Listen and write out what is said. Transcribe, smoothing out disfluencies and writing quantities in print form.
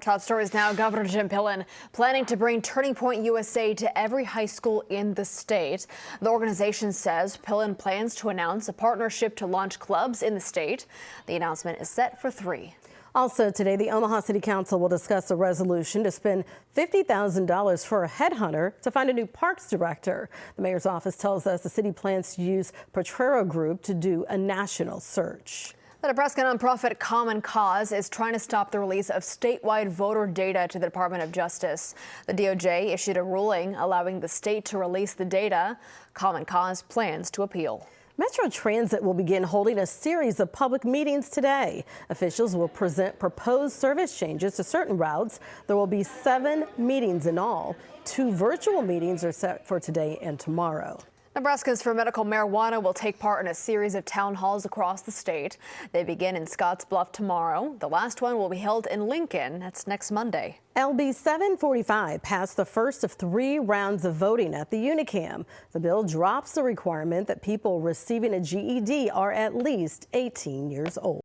Top stories now. Governor Jim Pillen planning to bring Turning Point USA to every high school in the state. The organization says Pillen plans to announce a partnership to launch clubs in the state. The announcement is set for 3. Also today, the Omaha City Council will discuss a resolution to spend $50,000 for a headhunter to find a new parks director. The mayor's office tells us the city plans to use Potrero Group to do a national search. The Nebraska nonprofit Common Cause is trying to stop the release of statewide voter data to the Department of Justice. The DOJ issued a ruling allowing the state to release the data. Common Cause plans to appeal. Metro Transit will begin holding a series of public meetings today. Officials will present proposed service changes to certain routes. There will be 7 meetings in all. 2 virtual meetings are set for today and tomorrow. Nebraska's for Medical Marijuana will take part in a series of town halls across the state. They begin in Scottsbluff tomorrow. The last one will be held in Lincoln. That's next Monday. LB 745 passed the first of 3 rounds of voting at the Unicam. The bill drops the requirement that people receiving a GED are at least 18 years old.